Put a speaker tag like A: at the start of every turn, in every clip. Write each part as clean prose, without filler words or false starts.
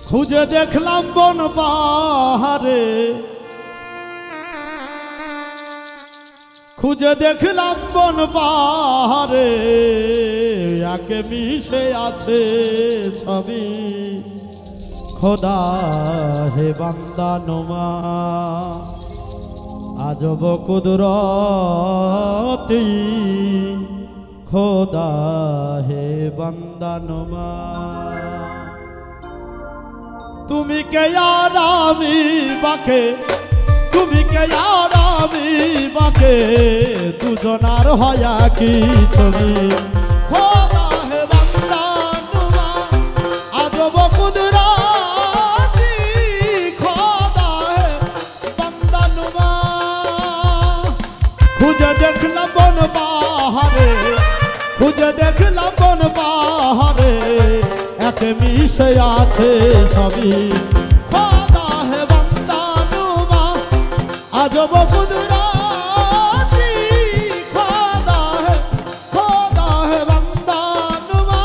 A: খুঁজে দেখলাম বন পাহাড়ে, খুঁজে দেখলাম বন পাহাড়ে, একে মিশে আছে সবই খোদা হে বান্দা নুমা। আজব কুদরতি খোদা হে বান্দা নুমা। তুমি কে আর আমি বাকে, তুমি কে আর আমি বাকে, দুজনার হয়া কি ছবি খোদা হে বান্দা নুমা। আজব কুদরতি খোদা হে বান্দা নুমা। খুঁজে দেখলাম বন পাহাড়ে, খুঁজে দেখলাম বন পাহাড়ে, একে মিশে আছে সবই খোদা হে বান্দা নুমা। আজব কুদরতি খোদা হে বান্দা নুমা।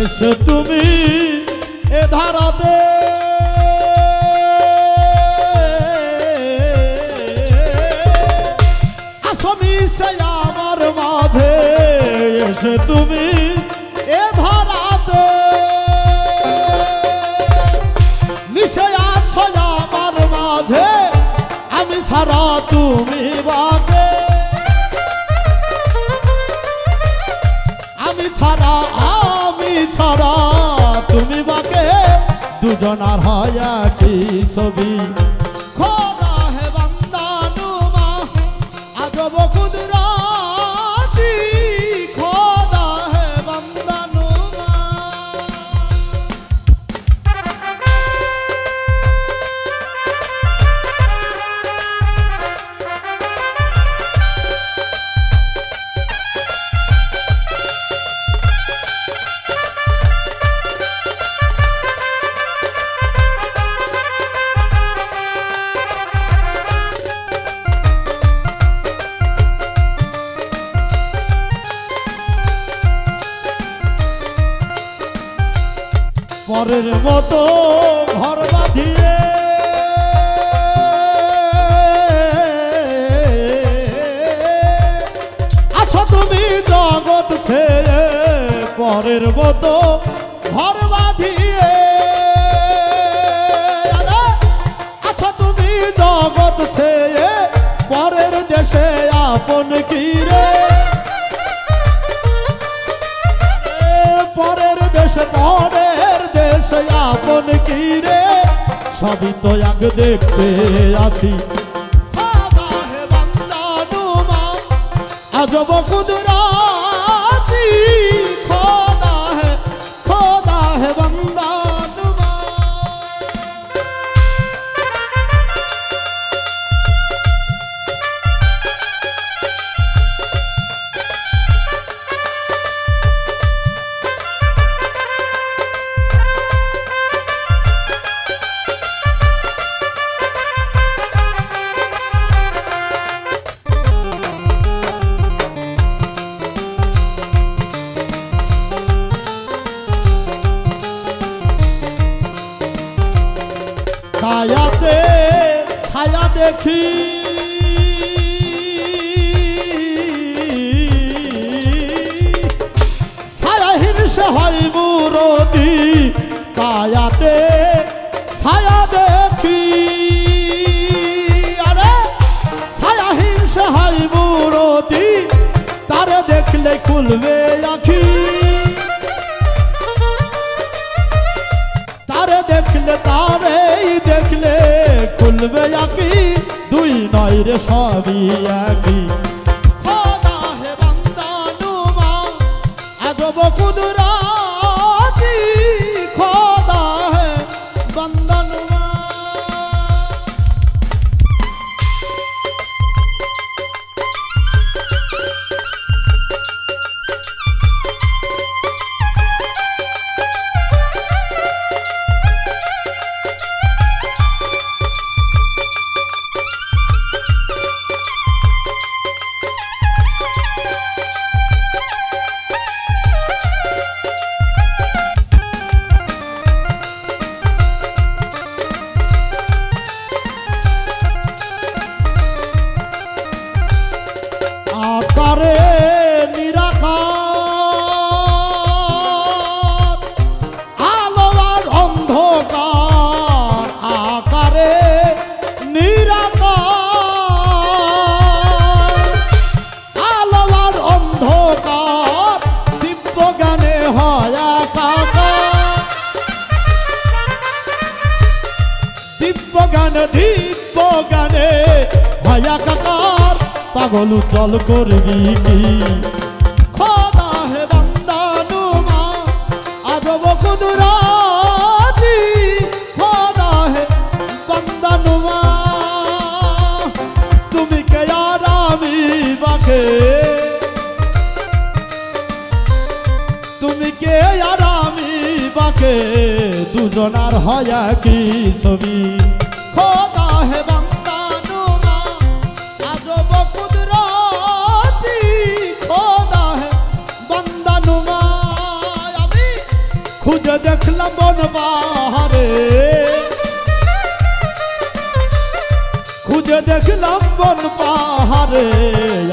A: এসো তুমি এ ধারাতে, আসো মিশে আমার মাঝে। এসো তুমি এ ধারাতে, মিশে আছো আমার মাঝে, আমি ছাড়া তুমি বাকে, আমি ছাড়া ছাড়া তুমি বাকে, দুজনার হয় কি ছবি খোদা হে বান্দা নুমা। আজব কুদরতি খোদা হে বান্দা নুমা। পরের মতো ঘর বাঁধিয়ে আছো তুমি জগৎ ছেড়ে, পরের মতো ঘর বাঁধিয়ে আছো তুমি জগৎ ছেড়ে, পরের দেশে আপন কিরে, পরের দেশে পরের দেশে আপন কিরে, সবই তো এক দেখতে আসি খোদা হে বান্দা নুমা। আজব কুদরতি খোদা হে বান্দা নুমা। ছায়াতে ছায়া দেখি, ছায়া হিংসে হয় মুরতি, কায়াতে ছায়া দেখি, আরে ছায়া হিংসে হয় মুরতি, তারে দেখলে খুলবে আখি, তারে দেখলে দেখলে খুলবে আকি, দুই নয় রে সবই একই খোদা হে বান্দা নুমা। আজব কুদরতি খোদা হে বান্দা নুমা। দিব্য জ্ঞানে ভায়া কাকার পাগল উজ্জ্বল করবি কি খোদা হে বান্দা নুমা আজব কুদরাতি খোদা হে বান্দা নুমা তুমি কে আর আমি বাকে তুমি কে আর আমি বাকে দুজনার হয় কি ছবি খোদা হে বান্দা নুমা আজব কুদরতি খোদা হে বান্দা নুমা আমি খুঁজে দেখলাম বন বাহারে খুঁজে দেখলাম বন পাহাড়ে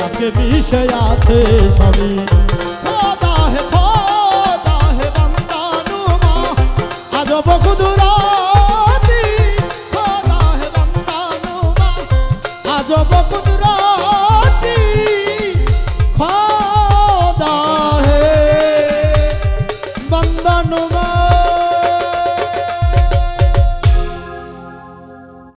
A: আকে মিশে আছে সবই খোদা হে বান্দা নুমা আজব কুদরতি খোদা হে বান্দা নুমা আজব কুদরতি